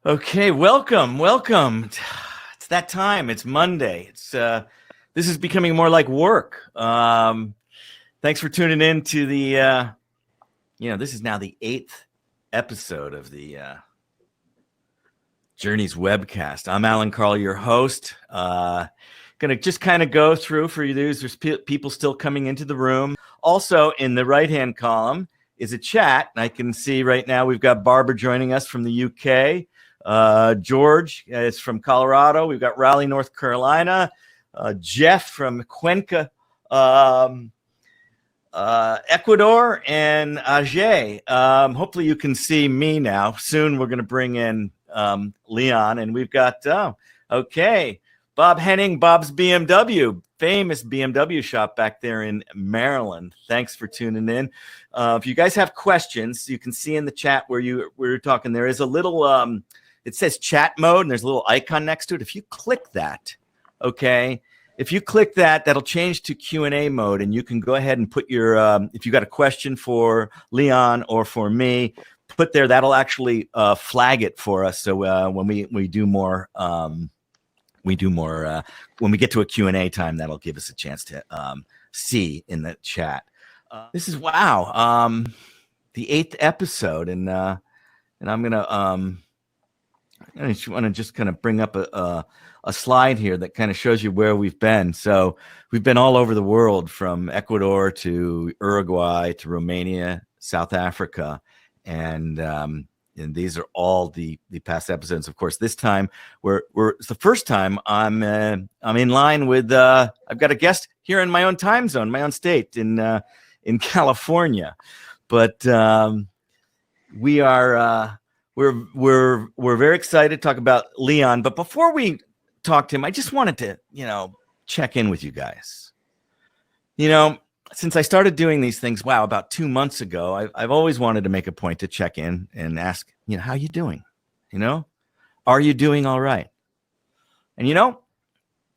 Okay, welcome. It's that time. It's Monday. This is becoming more like work. Thanks for tuning in to the. This is now the 8th episode of the Journeys Webcast. I'm Allan, Karl, your host. Gonna just kind of go through for you. There's people still coming into the room. Also, in the right-hand column is a chat, and I can see right now we've got Barbara joining us from the UK. George is from Colorado. We've got Raleigh, North Carolina. Jeff from Cuenca, Ecuador, and Ajay. Hopefully you can see me now. Soon we're going to bring in Leon, and we've got, Bob Henning, Bob's BMW, famous BMW shop back there in Maryland. Thanks for tuning in. If you guys have questions, you can see in the chat where we're talking, there is a little... it says chat mode, and there's a little icon next to it. If you click that, that'll change to Q&A mode, and you can go ahead and put your, if you got a question for Leon or for me, put there. That'll actually flag it for us. So when we do more, when we get to a Q&A time, that'll give us a chance to see in the chat. This is, the 8th episode, and I'm gonna. I just want to just kind of bring up a slide here that kind of shows you where we've been. So we've been all over the world, from Ecuador to Uruguay to Romania, South Africa, and these are all the past episodes. Of course, this time it's the first time I'm in line with I've got a guest here in my own time zone, my own state in California, but we are. We're very excited to talk about Leon, but before we talk to him, I just wanted to, check in with you guys. Since I started doing these things, about 2 months ago, I've always wanted to make a point to check in and ask, how you doing? Are you doing all right? And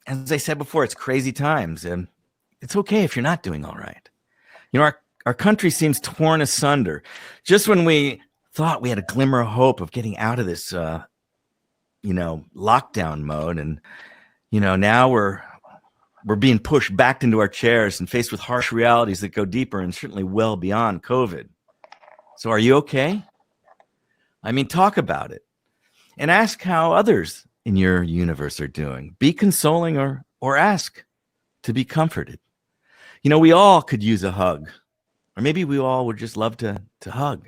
as I said before, it's crazy times, and it's okay if you're not doing all right. Our country seems torn asunder. Just when we thought we had a glimmer of hope of getting out of this, lockdown mode, and now we're being pushed back into our chairs and faced with harsh realities that go deeper and certainly well beyond COVID. So, are you okay? Talk about it, and ask how others in your universe are doing. Be consoling, or ask to be comforted. We all could use a hug, or maybe we all would just love to hug.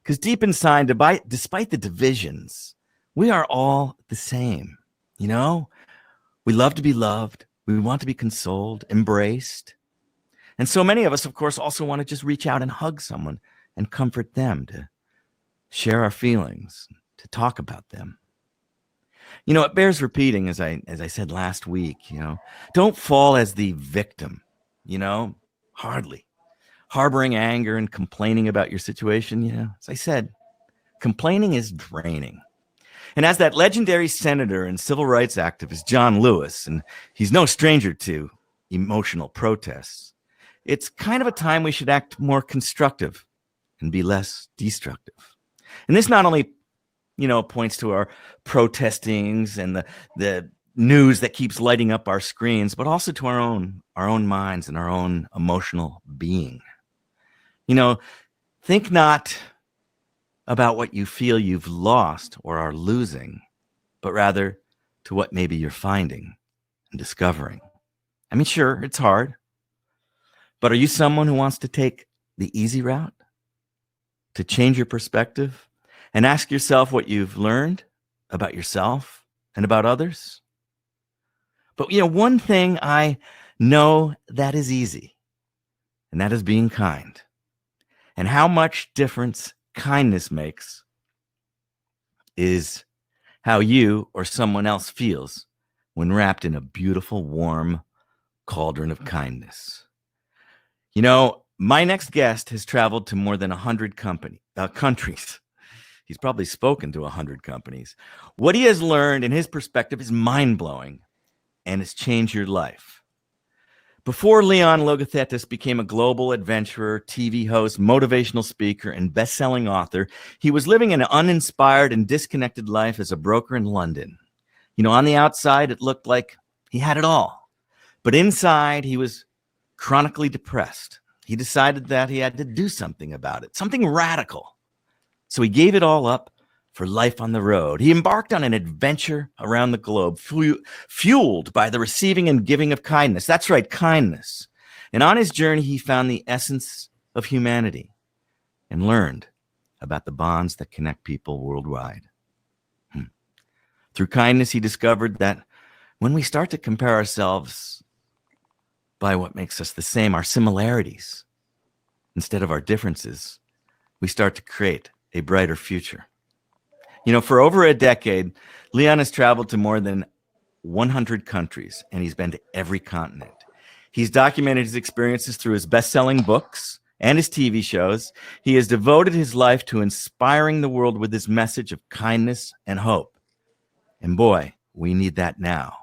Because deep inside, despite the divisions, we are all the same. We love to be loved. We want to be consoled, embraced. And so many of us, of course, also want to just reach out and hug someone and comfort them, to share our feelings, to talk about them. It bears repeating, as I said last week, don't fall as the victim, hardly. Harboring anger and complaining about your situation, as I said, complaining is draining. And as that legendary senator and civil rights activist, John Lewis, and he's no stranger to emotional protests, it's kind of a time we should act more constructive and be less destructive. And this not only, points to our protestings and the news that keeps lighting up our screens, but also to our own minds and our own emotional being. Think not about what you feel you've lost or are losing, but rather to what maybe you're finding and discovering. Sure, it's hard, but are you someone who wants to take the easy route, to change your perspective and ask yourself what you've learned about yourself and about others? But, one thing I know that is easy, and that is being kind. And how much difference kindness makes is how you or someone else feels when wrapped in a beautiful, warm cauldron of kindness. My next guest has traveled to more than 100 countries. He's probably spoken to 100 companies. What he has learned in his perspective is mind-blowing, and it's changed your life. Before Leon Logothetis became a global adventurer, TV host, motivational speaker, and best-selling author, he was living an uninspired and disconnected life as a broker in London. On the outside, it looked like he had it all. But inside, he was chronically depressed. He decided that he had to do something about it, something radical. So he gave it all up for life on the road. He embarked on an adventure around the globe, fueled by the receiving and giving of kindness. That's right, kindness. And on his journey, he found the essence of humanity and learned about the bonds that connect people worldwide. Through kindness, he discovered that when we start to compare ourselves by what makes us the same, our similarities, instead of our differences, we start to create a brighter future. For over a decade, Leon has traveled to more than 100 countries, and he's been to every continent. He's documented his experiences through his best-selling books and his TV shows. He has devoted his life to inspiring the world with his message of kindness and hope. And boy, we need that now.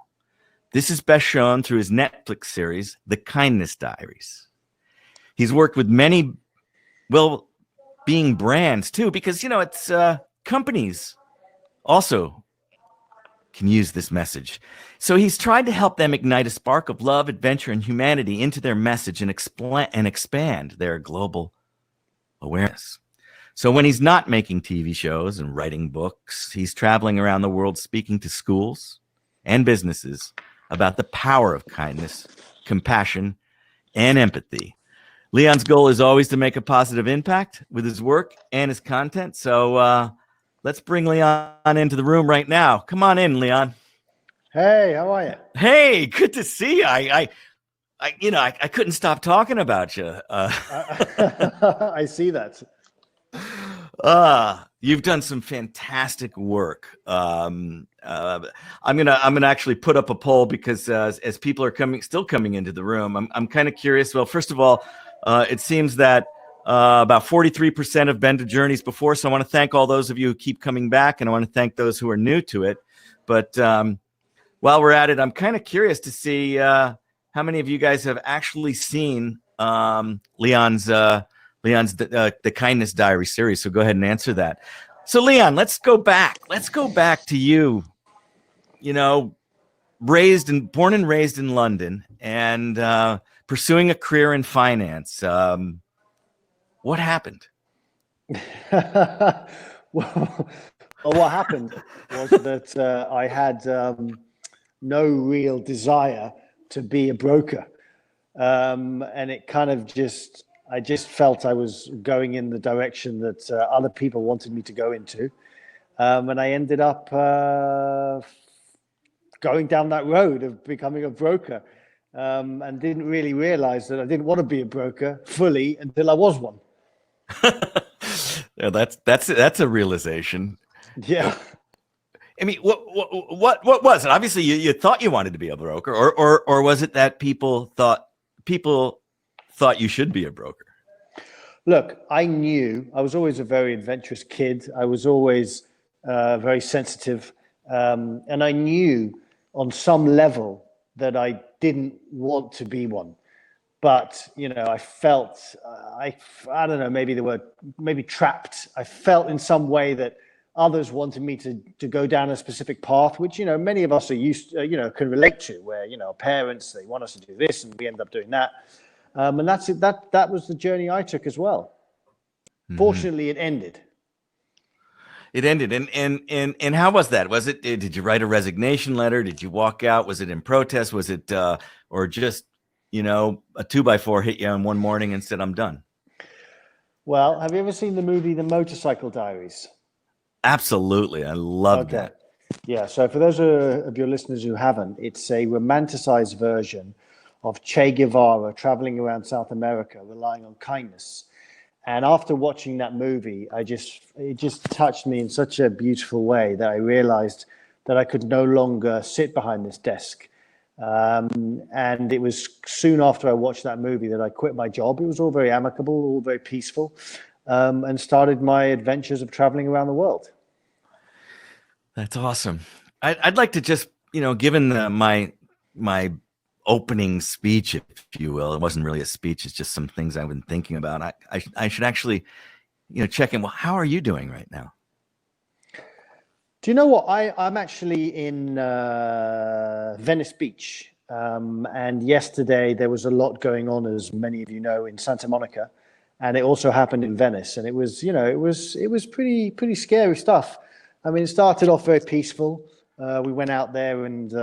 This is best shown through his Netflix series, The Kindness Diaries. He's worked with many well-being brands too, because, it's companies also can use this message. So he's tried to help them ignite a spark of love, adventure, and humanity into their message and expand their global awareness. So when he's not making TV shows and writing books, he's traveling around the world speaking to schools and businesses about the power of kindness, compassion, and empathy. Leon's goal is always to make a positive impact with his work and his content. So let's bring Leon into the room right now. Come on in, Leon. Hey, how are you? Hey, good to see you. I couldn't stop talking about you. I see that. You've done some fantastic work. I'm gonna actually put up a poll because as people are still coming into the room, I'm kind of curious. Well, first of all, it seems that about 43% have been to Journeys before, so I want to thank all those of you who keep coming back, and I want to thank those who are new to it. But while we're at it, I'm kind of curious to see how many of you guys have actually seen Leon's The Kindness Diaries series. So go ahead and answer that. So Leon, let's go back. Let's go back to you. Born and raised in London and pursuing a career in finance. What happened? Well, what happened was that I had no real desire to be a broker. And it kind of I just felt I was going in the direction that other people wanted me to go into. And I ended up going down that road of becoming a broker and didn't really realize that I didn't want to be a broker fully until I was one. Yeah, that's a realization. Yeah. I mean, what was it? Obviously, you thought you wanted to be a broker, or was it that people thought you should be a broker? Look, I knew I was always a very adventurous kid. I was always very sensitive, and I knew on some level that I didn't want to be one. But I felt I don't know, maybe trapped. I felt in some way that others wanted me to go down a specific path, which many of us are used to, can relate to, where parents, they want us to do this and we end up doing that. And that's it. That was the journey I took as well. Mm-hmm. Fortunately, it ended. It ended. And how was that? Was it, did you write a resignation letter? Did you walk out? Was it in protest? Was it, or just, a 2x4 hit you on one morning and said, I'm done? Well, have you ever seen the movie, The Motorcycle Diaries? Absolutely. I love that. Yeah. So for those of your listeners who haven't, it's a romanticized version of Che Guevara traveling around South America, relying on kindness. And after watching that movie, it just touched me in such a beautiful way that I realized that I could no longer sit behind this desk. And it was soon after I watched that movie that I quit my job. It was all very amicable, all very peaceful, and started my adventures of traveling around the world. That's awesome. I'd like to just, given my opening speech, if you will. It wasn't really a speech. It's just some things I've been thinking about. I should actually, check in. Well, how are you doing right now? Do you know what? I'm actually in Venice Beach. And yesterday there was a lot going on, as many of you know, in Santa Monica. And it also happened in Venice. And it was, it was pretty scary stuff. I mean, it started off very peaceful. We went out there and,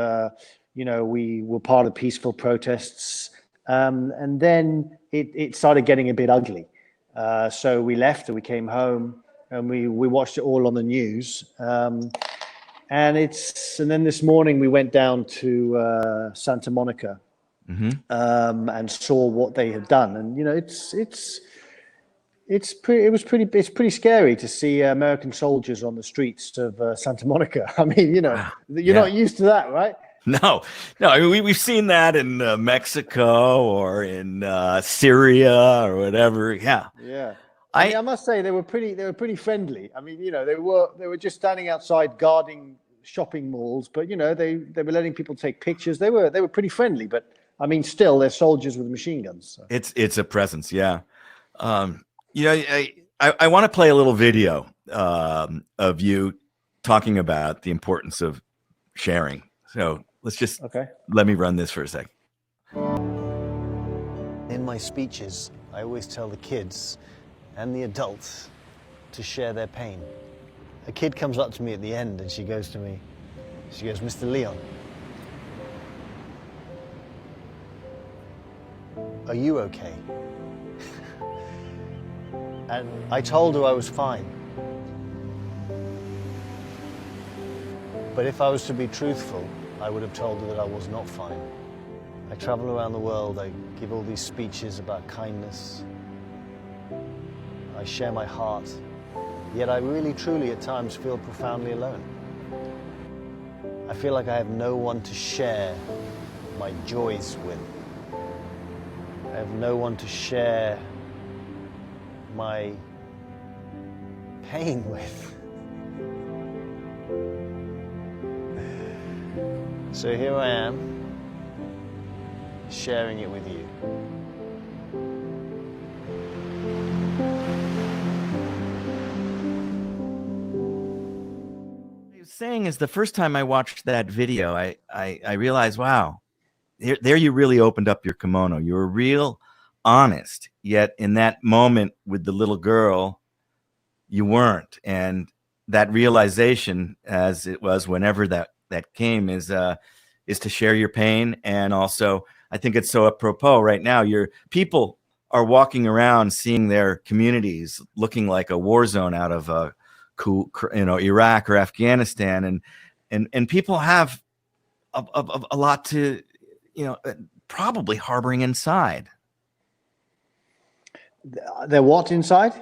we were part of peaceful protests. And then it started getting a bit ugly. So we left and we came home and we watched it all on the news. And then this morning we went down to Santa Monica and saw what they had done. And, it's pretty scary to see American soldiers on the streets of Santa Monica. I mean, you're not used to that, right? No. I mean, we've seen that in Mexico or in Syria or whatever. Yeah. Yeah. I must say they were pretty friendly. I mean, they were just standing outside guarding shopping malls, but they were letting people take pictures. They were pretty friendly, but I mean, still they're soldiers with machine guns. So. It's a presence, yeah. I want to play a little video of you talking about the importance of sharing. So let's just let me run this for a second. In my speeches, I always tell the kids and the adults to share their pain. A kid comes up to me at the end and she goes, Mr. Leon, are you okay? And I told her I was fine. But if I was to be truthful, I would have told her that I was not fine. I travel around the world, I give all these speeches about kindness. I share my heart, yet I really, truly at times feel profoundly alone. I feel like I have no one to share my joys with. I have no one to share my pain with. So here I am, sharing it with you. What I was saying is the first time I watched that video, I realized, wow, there you really opened up your kimono. You were real honest, yet in that moment with the little girl, you weren't. And that realization, as it was whenever that came, is to share your pain. And also, I think it's so apropos right now. Your people are walking around seeing their communities looking like a war zone out of Iraq or Afghanistan, and people have a lot to probably harboring inside. They're what inside?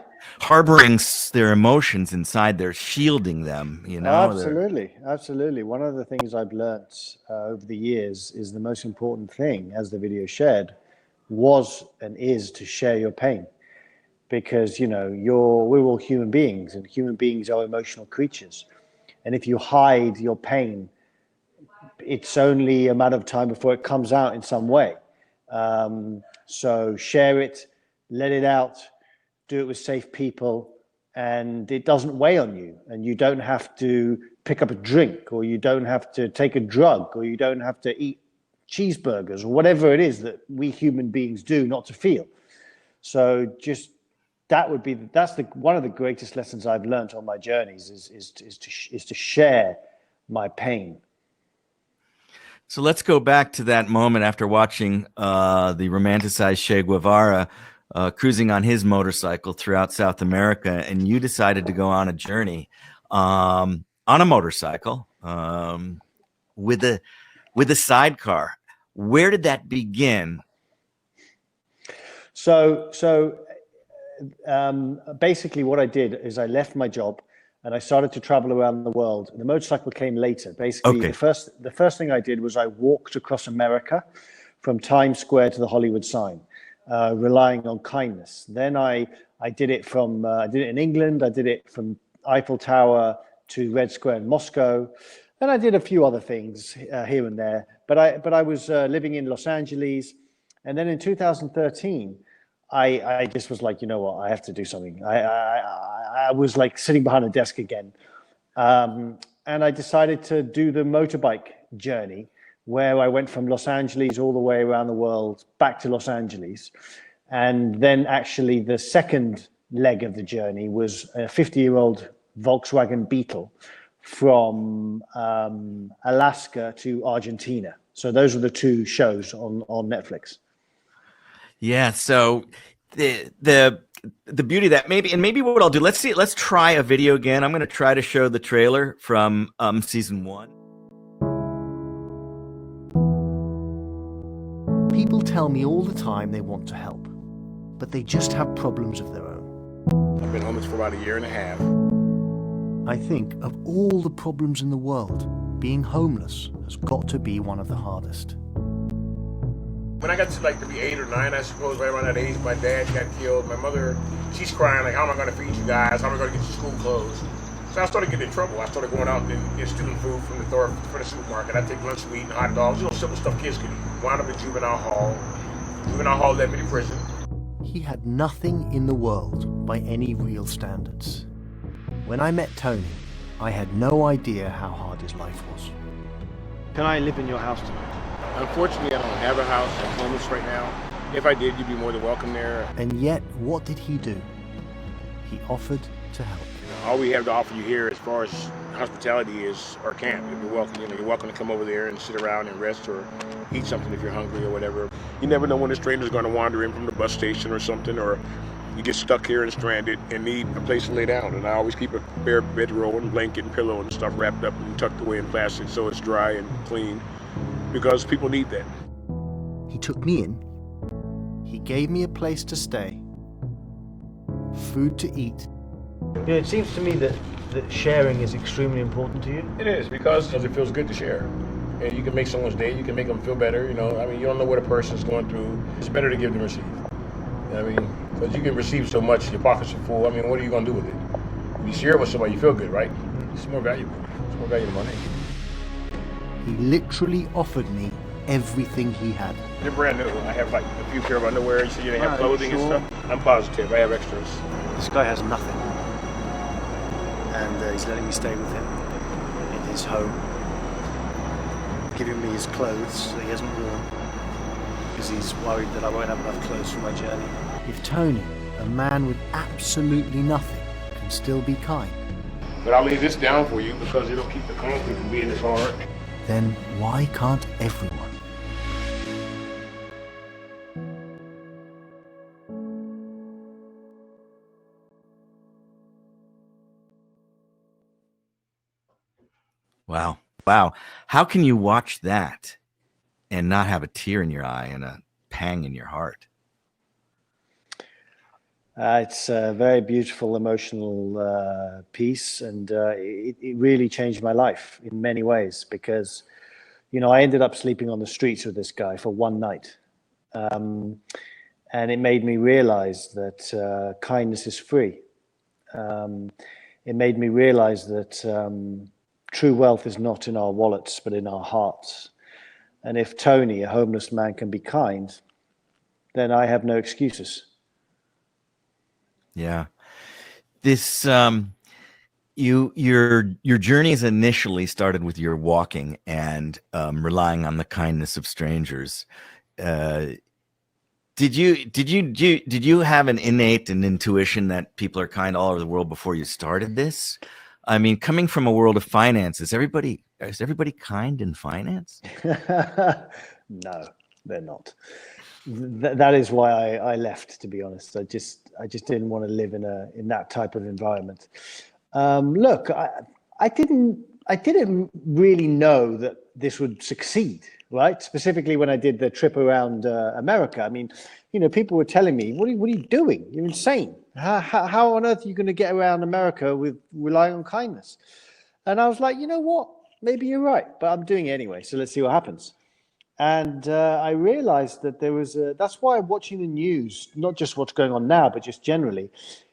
Harboring their emotions inside. They're shielding them, Absolutely. One of the things I've learnt over the years is the most important thing, as the video shared, was and is to share your pain. Because, we're all human beings, and human beings are emotional creatures. And if you hide your pain, it's only a matter of time before it comes out in some way. So share it, let it out, do it with safe people, and it doesn't weigh on you. And you don't have to pick up a drink, or you don't have to take a drug, or you don't have to eat cheeseburgers, or whatever it is that we human beings do not to feel. So just that's one of the greatest lessons I've learned on my journeys is to share my pain. So let's go back to that moment after watching the romanticized Che Guevara cruising on his motorcycle throughout South America, and you decided to go on a journey on a motorcycle with a sidecar. Where did that begin? So basically what I did is I left my job and I started to travel around the world. The motorcycle came later. Basically, the first thing I did was I walked across America from Times Square to the Hollywood sign, relying on kindness. Then I did it in England. I did it from Eiffel Tower to Red Square in Moscow. And I did a few other things here and there, but I was living in Los Angeles, and then in 2013, I just was like, you know what, I have to do something. I was like sitting behind a desk again, and I decided to do the motorbike journey, where I went from Los Angeles all the way around the world back to Los Angeles, and then actually the second leg of the journey was a 50-year-old Volkswagen Beetle from Alaska to Argentina. So those were the two shows on Netflix. Yeah. So the beauty of that, maybe what I'll do, let's try a video again. I'm going to try to show the trailer from season 1. People tell me all the time they want to help, but they just have problems of their own. I've been homeless for about a year and a half. I think of all the problems in the world, being homeless has got to be one of the hardest. When I got to be 8 or 9, I suppose, right around that age, my dad got killed. My mother, she's crying, like, how am I going to feed you guys? How am I going to get you school clothes? So I started getting in trouble. I started going out and get student food from the supermarket. I take lunch meat and hot dogs, simple stuff kids can eat. Wound up in juvenile hall. Juvenile hall led me to prison. He had nothing in the world by any real standards. When I met Tony, I had no idea how hard his life was. Can I live in your house tonight? Unfortunately, I don't have a house. I'm homeless right now. If I did, you'd be more than welcome there. And yet, what did he do? He offered to help. All we have to offer you here as far as hospitality is our camp. You're welcome, you're welcome to come over there and sit around and rest or eat something if you're hungry or whatever. You never know when a stranger's going to wander in from the bus station or something, or you get stuck here and stranded and need a place to lay down. And I always keep a bare bedroll and blanket and pillow and stuff wrapped up and tucked away in plastic so it's dry and clean, because people need that. He took me in. He gave me a place to stay, food to eat. It seems to me that sharing is extremely important to you. It is, because it feels good to share. And you can make someone's day, you can make them feel better, you don't know what a person's going through. It's better to give than receive. Because you can receive so much, your pockets are full. What are you going to do with it? If you share it with somebody, you feel good, right? It's more valuable. It's more valuable money. He literally offered me everything he had. They're brand new. I have a few pair of underwear. You said you didn't have clothing and stuff? I'm positive. I have extras. This guy has nothing. And he's letting me stay with him in his home, giving me his clothes that he hasn't worn, because he's worried that I won't have enough clothes for my journey. If Tony, a man with absolutely nothing, can still be kind, but I'll lay this down for you because it'll keep the concrete from being as hard. then why can't everyone? Wow. How can you watch that and not have a tear in your eye and a pang in your heart? It's a very beautiful, emotional piece, and it really changed my life in many ways, because, I ended up sleeping on the streets with this guy for one night. And it made me realize that kindness is free. It made me realize that true wealth is not in our wallets, but in our hearts. And if Tony, a homeless man, can be kind, then I have no excuses. Yeah. This your journeys initially started with your walking and relying on the kindness of strangers. Did you have an innate and intuition that people are kind all over the world before you started this? Coming from a world of finance, is everybody kind in finance? No, they're not. That is why I left, to be honest. I just didn't want to live in that type of environment. Look, I didn't really know that this would succeed, right? Specifically when I did the trip around America. People were telling me, what are you doing? You're insane. How on earth are you going to get around America with relying on kindness? And I was like, you know what? Maybe you're right, but I'm doing it anyway. So let's see what happens. And I realized that that's why watching the news, not just what's going on now, but just generally,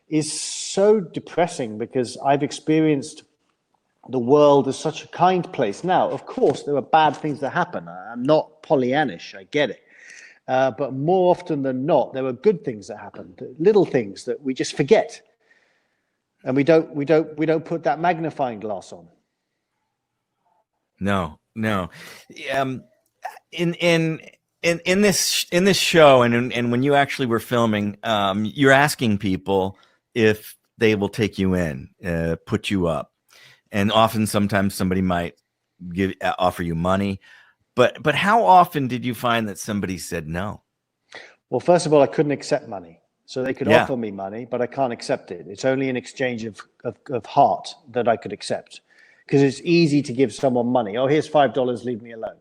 is so depressing, because I've experienced the world is such a kind place. Now, of course, there are bad things that happen. I'm not Pollyannish, I get it. But more often than not, there are good things that happen, little things that we just forget. And we don't put that magnifying glass on. No. In this show, and when you actually were filming, you're asking people if they will take you in, put you up, and often sometimes somebody might offer you money, but how often did you find that somebody said no? Well, first of all, I couldn't accept money, so they could offer me money, but I can't accept it. It's only an exchange of heart that I could accept, because it's easy to give someone money. Oh, here's $5, leave me alone.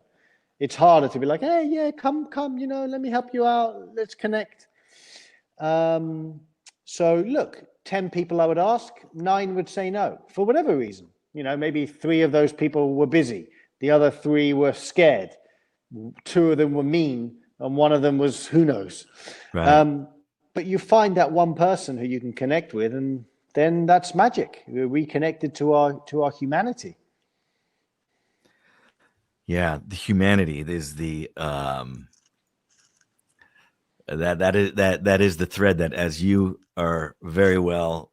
It's harder to be like, hey, yeah, come, let me help you out. Let's connect. So look, 10 people I would ask, 9 would say no for whatever reason. Maybe 3 of those people were busy. The other 3 were scared. 2 of them were mean, and 1 of them was who knows. Right. But you find that one person who you can connect with, and then that's magic. We're reconnected to our humanity. Yeah, the humanity is the that is the thread that, as you are very well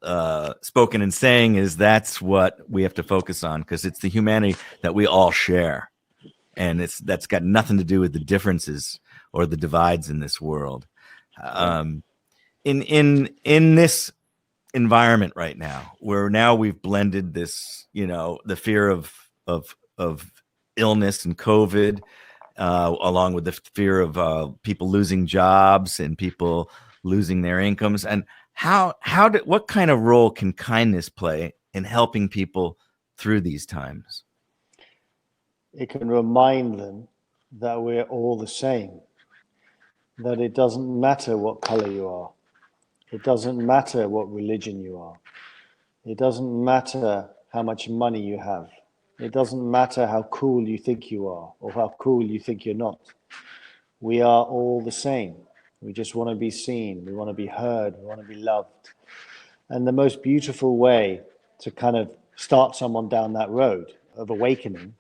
spoken and saying, is that's what we have to focus on, because it's the humanity that we all share, and that's got nothing to do with the differences or the divides in this world. In this environment right now, where now we've blended this, the fear of illness and COVID, along with the fear of people losing jobs and people losing their incomes. And what kind of role can kindness play in helping people through these times? It can remind them that we're all the same, that it doesn't matter what color you are. It doesn't matter what religion you are. It doesn't matter how much money you have. It doesn't matter how cool you think you are or how cool you think you're not. We are all the same. We just want to be seen. We want to be heard. We want to be loved. And the most beautiful way to kind of start someone down that road of awakening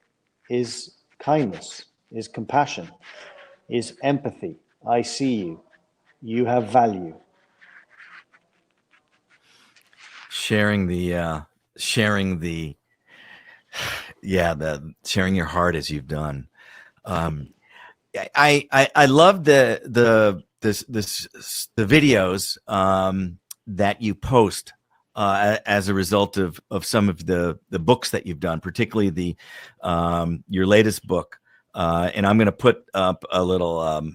is kindness, is compassion, is empathy. I see you. You have value. Sharing your heart as you've done. I love the videos that you post as a result of some of the books that you've done, particularly your latest book. And I'm going to put up a little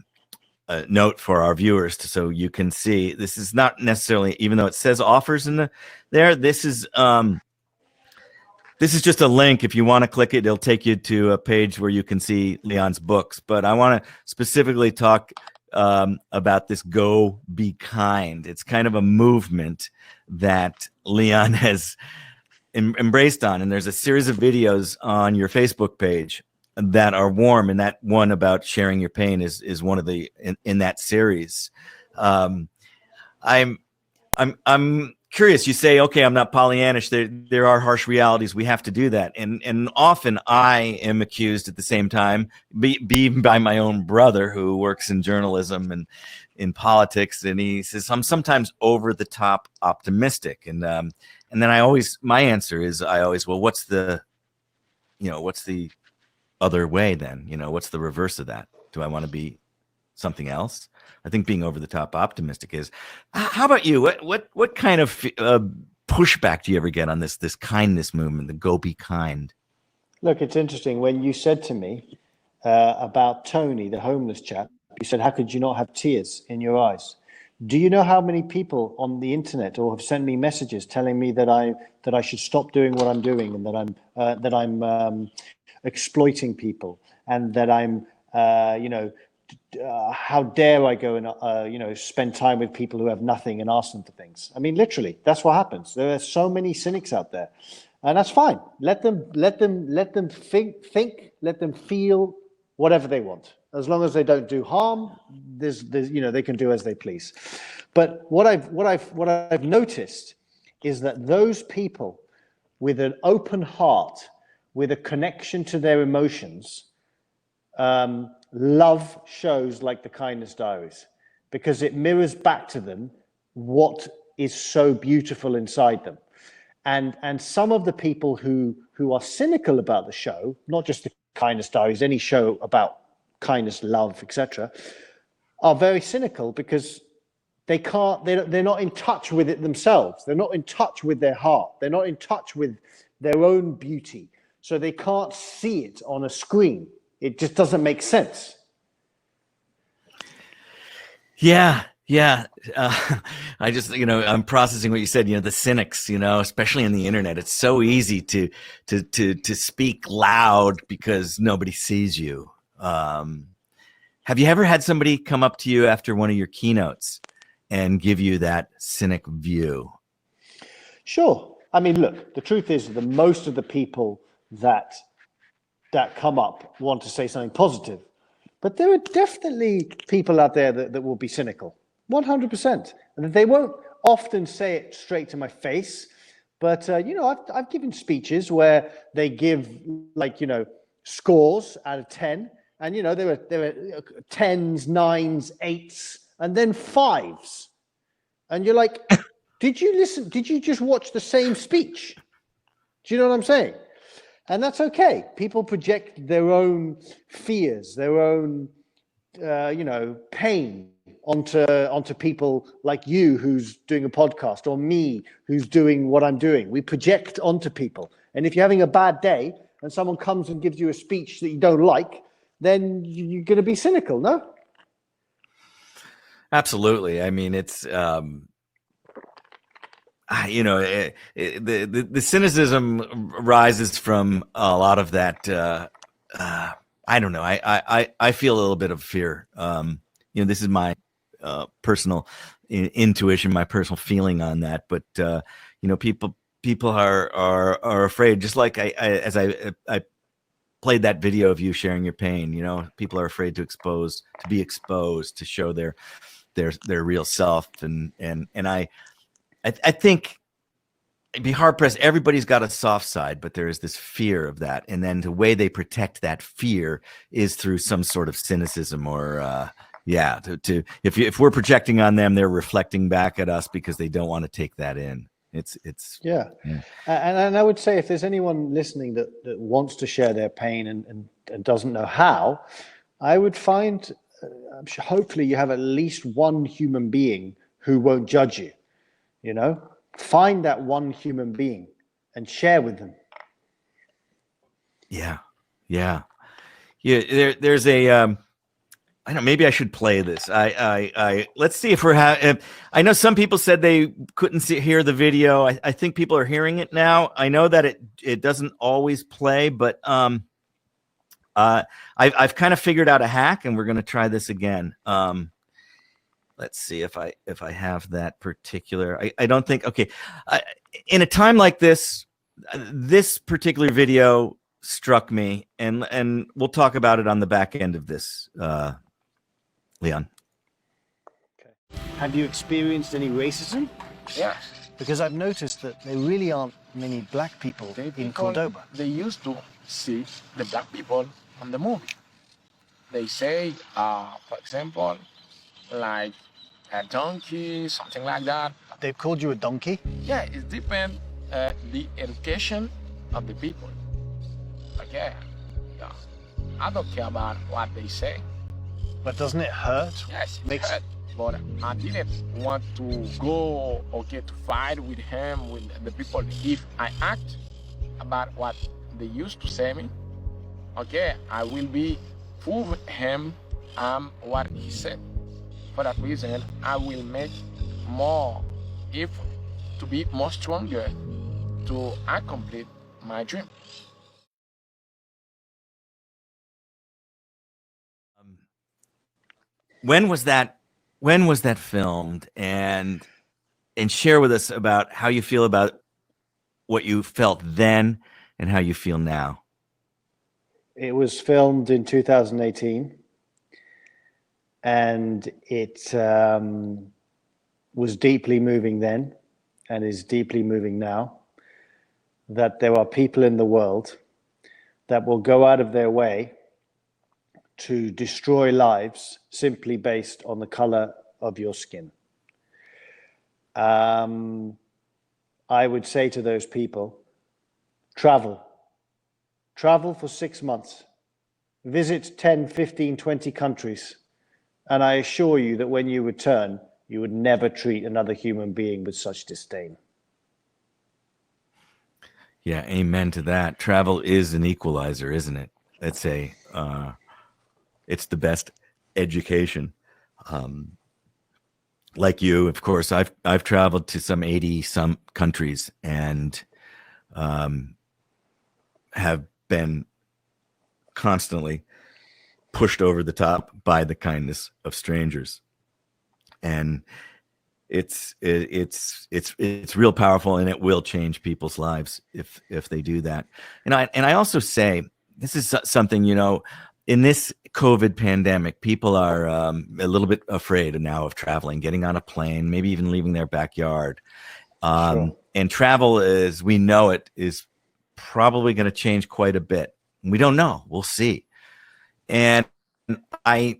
note for our viewers so you can see. This is not necessarily, even though it says offers in there, this is just a link. If you want to click it, it'll take you to a page where you can see Leon's books. But I want to specifically talk about this Go Be Kind. It's kind of a movement that Leon has embraced on. And there's a series of videos on your Facebook page that are warm. And that one about sharing your pain is one of the in that series. I'm curious. You say, okay, I'm not Pollyannish. There are harsh realities. We have to do that. And often I am accused at the same time, be by my own brother who works in journalism and in politics. And he says, I'm sometimes over the top optimistic. And then my answer is well, what's the other way then? What's the reverse of that? Do I want to be something else? I think being over the top optimistic is. How about you? What kind of pushback do you ever get on this kindness movement, the Go Be Kind? Look, it's interesting. When you said to me about Tony, the homeless chap, you said, how could you not have tears in your eyes? Do you know how many people on the internet or have sent me messages telling me that I should stop doing what I'm doing, and that I'm exploiting people, and that I'm how dare I go and spend time with people who have nothing and ask them for things? I mean, literally, that's what happens. There are so many cynics out there, and that's fine. Let them think. Let them feel whatever they want, as long as they don't do harm. They can do as they please. But what I've noticed is that those people with an open heart, with a connection to their emotions, love shows like the Kindness Diaries, because it mirrors back to them what is so beautiful inside them. And some of the people who are cynical about the show, not just the Kindness Diaries, any show about kindness, love, etc., are very cynical because they're not in touch with it themselves. They're not in touch with their heart. They're not in touch with their own beauty. So they can't see it on a screen. It just doesn't make sense. Yeah. I just, I'm processing what you said, the cynics, especially in the internet. It's so easy to speak loud because nobody sees you. Have you ever had somebody come up to you after one of your keynotes and give you that cynic view? Sure. I mean, look, the truth is that most of the people that come up want to say something positive, but there are definitely people out there that will be cynical, 100%. And they won't often say it straight to my face, but I've given speeches where they give scores out of 10, and there were 10s, 9s, 8s, and then 5s, and you're like, did you listen? Did you just watch the same speech? Do you know what I'm saying? And that's okay. People project their own fears, their own, pain onto people like you who's doing a podcast, or me who's doing what I'm doing. We project onto people. And if you're having a bad day and someone comes and gives you a speech that you don't like, then you're going to be cynical, no? Absolutely. I mean, it's the cynicism rises from a lot of that. I don't know. I feel a little bit of fear. This is my personal intuition, my personal feeling on that. But people are afraid. Just like as I played that video of you sharing your pain. People are afraid to be exposed, to show their real self, and I think it'd be hard pressed. Everybody's got a soft side, but there is this fear of that. And then the way they protect that fear is through some sort of cynicism, or if we're projecting on them, they're reflecting back at us because they don't want to take that in. It's yeah. And I would say, if there's anyone listening that wants to share their pain and doesn't know how, I would find, hopefully you have at least one human being who won't judge you. Find that one human being and share with them. Yeah. There's a, I don't know, maybe I should play this. Let's see if I know some people said they couldn't hear the video. I think people are hearing it now. I know that it doesn't always play, but I've kind of figured out a hack, and we're going to try this again. Let's see if I have that particular. I don't think. Okay, in a time like this, this particular video struck me, and we'll talk about it on the back end of this, Leon. Okay. Have you experienced any racism? Yes. Because I've noticed that there really aren't many black people in Cordoba. They used to see the black people on the movie. They say, for example, like a donkey, something like that. They've called you a donkey? Yeah, it depends the education of the people. Okay, yeah. I don't care about what they say. But doesn't it hurt? Yes, it hurt. But I didn't want to go, to fight with him, with the people. If I act about what they used to say me, I will be prove him what he said. For that reason, I will make more effort to be more stronger to accomplish my dream. When was that filmed? And share with us about how you feel about what you felt then and how you feel now. It was filmed in 2018, and it was deeply moving then and is deeply moving now. that there are people in the world that will go out of their way to destroy lives simply based on the color of your skin. I would say to those people, travel for 6 months, visit 10, 15, 20 countries. And I assure you that when you return, you would never treat another human being with such disdain. Yeah, amen to that. Travel is an equalizer, isn't it? It's the best education. Like you, of course, I've traveled to some 80 some countries and have been constantly pushed over the top by the kindness of strangers, and it's real powerful, and it will change people's lives if they do that. And I also say this is something, in this COVID pandemic, people are a little bit afraid now of traveling, getting on a plane, maybe even leaving their backyard. Sure. And travel, as we know it, is probably going to change quite a bit. We don't know. We'll see. And I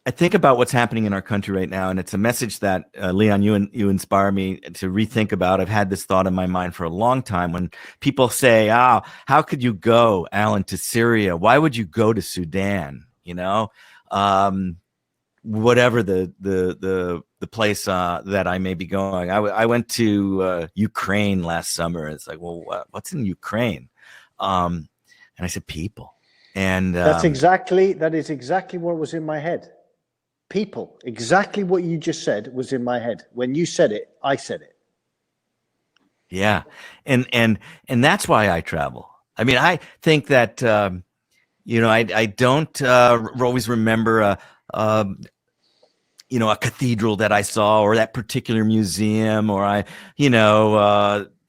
think about what's happening in our country right now, and it's a message that Leon, you inspire me to rethink about. I've had this thought in my mind for a long time. When people say, how could you go, Allan, to Syria? Why would you go to Sudan? Whatever the place that I may be going. I went to Ukraine last summer. It's like, well, what's in Ukraine? And I said, people. And that is exactly what was in my head. People. Exactly what you just said was in my head. When you said it, I said it. Yeah. And that's why I travel. I mean, I think that, I don't always remember a cathedral that I saw, or that particular museum, or a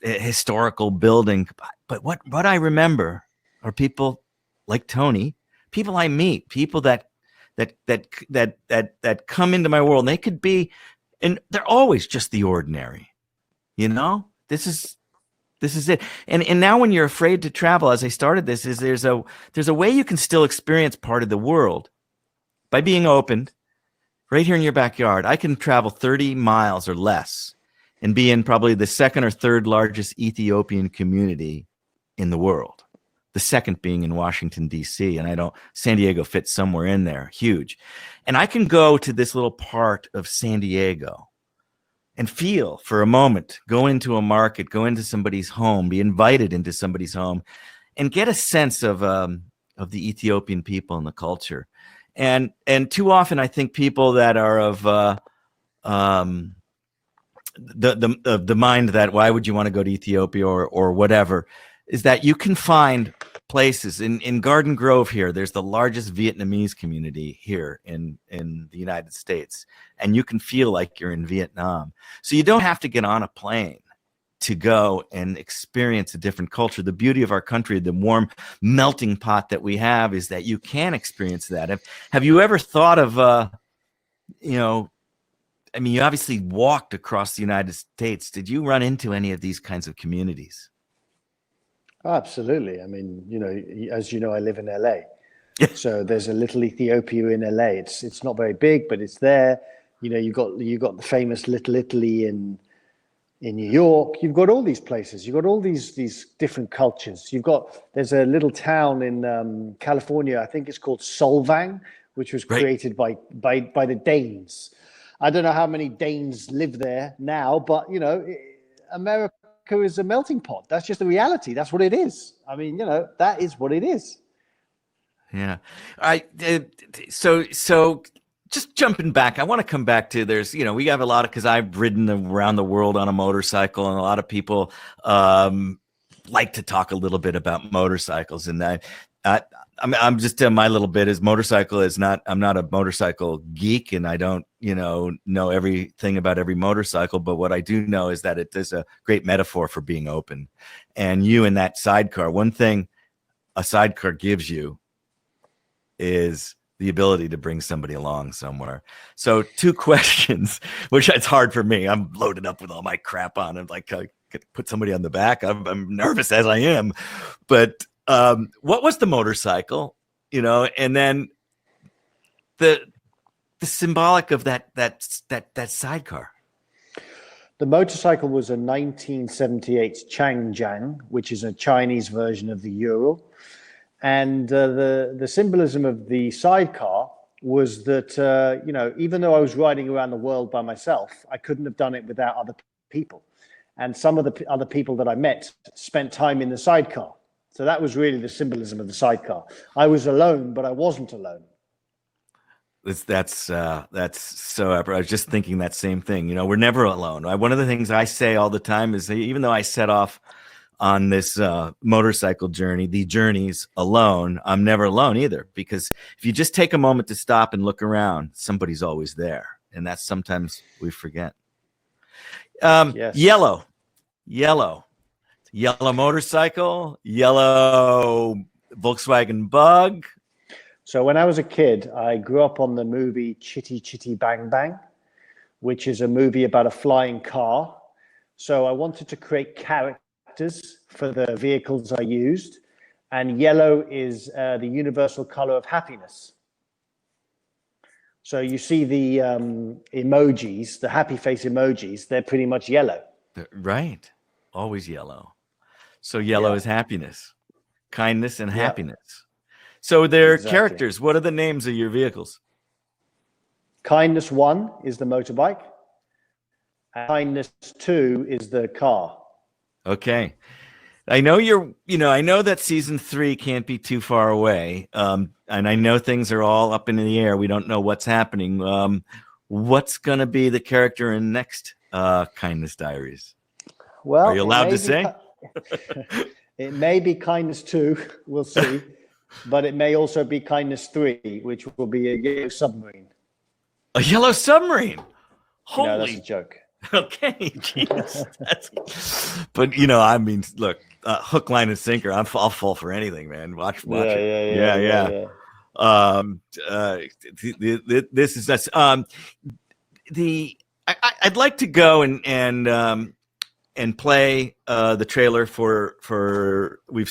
historical building. But what I remember are people like Tony, people I meet, people that come into my world. And they could be, and they're always just the ordinary. This is it. And now when you're afraid to travel, as I started this, is there's a way you can still experience part of the world by being opened right here in your backyard. I can travel 30 miles or less and be in probably the second or third largest Ethiopian community in the world. The second being in Washington, D.C. And San Diego fits somewhere in there, huge. And I can go to this little part of San Diego and feel for a moment, go into a market, go into somebody's home, be invited into somebody's home, and get a sense of the Ethiopian people and the culture. And too often, I think people that are of the mind that why would you want to go to Ethiopia or whatever, is that you can find places in Garden Grove here. There's the largest Vietnamese community here in the United States, and you can feel like you're in Vietnam. So you don't have to get on a plane to go and experience a different culture. The beauty of our country, the warm melting pot that we have, is that you can experience that. Have you ever thought of, you obviously walked across the United States. Did you run into any of these kinds of communities? Absolutely. I mean, as you know, I live in LA. So there's a little Ethiopia in LA. It's not very big, but it's there. You got the famous Little Italy in New York. You've got all these places. You've got all these different cultures. There's a little town in California. I think it's called Solvang, which was created by the Danes. I don't know how many Danes live there now, but America is a melting pot. That's just the reality. That's what it is. I mean, that is what it is. Yeah. So just jumping back, I want to come back to we have a lot of, because I've ridden around the world on a motorcycle, and a lot of people like to talk a little bit about motorcycles. And I'm just my little bit is motorcycle is not, I'm not a motorcycle geek, and I don't, know everything about every motorcycle, but what I do know is that it is a great metaphor for being open. And you in that sidecar, one thing a sidecar gives you is the ability to bring somebody along somewhere. So 2 questions, which it's hard for me. I'm loaded up with all my crap on. I'm like, put somebody on the back. I'm nervous as I am, but what was the motorcycle? And then the symbolic of that sidecar. The motorcycle was a 1978 Changjiang, which is a Chinese version of the Ural. And the symbolism of the sidecar was that, even though I was riding around the world by myself, I couldn't have done it without other people. And some of the other people that I met spent time in the sidecar. So that was really the symbolism of the sidecar. I was alone, but I wasn't alone. That's so epic. I was just thinking that same thing. We're never alone. One of the things I say all the time is that even though I set off on this motorcycle journey, the journey's alone, I'm never alone either. Because if you just take a moment to stop and look around, somebody's always there. And that's sometimes we forget. Yes. Yellow motorcycle, yellow Volkswagen Bug. So when I was a kid, I grew up on the movie Chitty Chitty Bang Bang, which is a movie about a flying car. So I wanted to create characters for the vehicles I used. And yellow is the universal color of happiness. So you see the emojis, the happy face emojis, they're pretty much yellow. Right. Always yellow. So yellow is happiness, kindness, and happiness. So they're characters. What are the names of your vehicles? Kindness 1 is the motorbike. And Kindness 2 is the car. Okay. I know I know that season 3 can't be too far away. And I know things are all up in the air. We don't know what's happening. What's going to be the character in next Kindness Diaries? Well, are you allowed to say? It may be Kindness 2. We'll see. But it may also be Kindness 3, which will be a yellow submarine. A yellow submarine? Holy. No, that's a joke. Okay, jeez. But look, hook, line, and sinker. I'll fall for anything, man. Watch it. Yeah. This is nuts. I'd like to go and play the trailer for we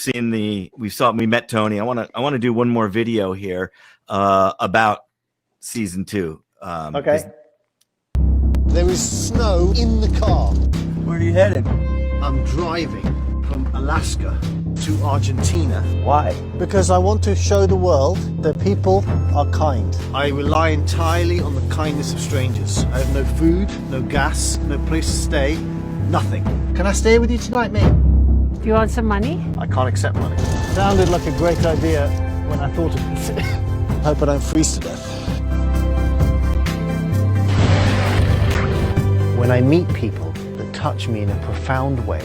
met Tony. I want to do one more video here about season 2. Okay. There is snow in the car. Where are you headed? I'm driving from Alaska to Argentina. Why? Because I want to show the world that people are kind. I rely entirely on the kindness of strangers. I have no food, no gas, no place to stay, nothing. Can I stay with you tonight, mate? Do you want some money? I can't accept money. Sounded like a great idea when I thought of it. Hope I don't freeze to death. When I meet people that touch me in a profound way,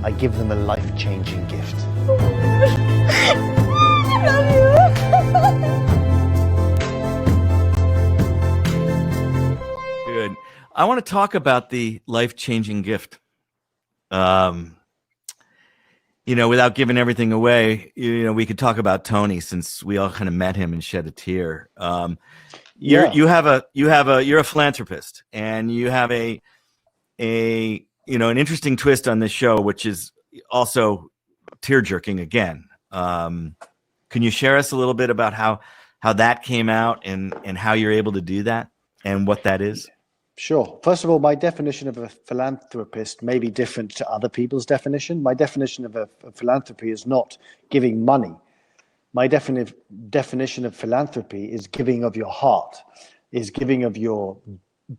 I give them a life-changing gift. Good. I want to talk about the life-changing gift. Without giving everything away, we could talk about Tony since we all kind of met him and shed a tear. You're a philanthropist, and you have an interesting twist on this show, which is also tear-jerking again. Can you share us a little bit about how that came out and how you're able to do that and what that is? Sure. First of all, my definition of a philanthropist may be different to other people's definition. My definition of a philanthropy is not giving money. My definition of philanthropy is giving of your heart, is giving of your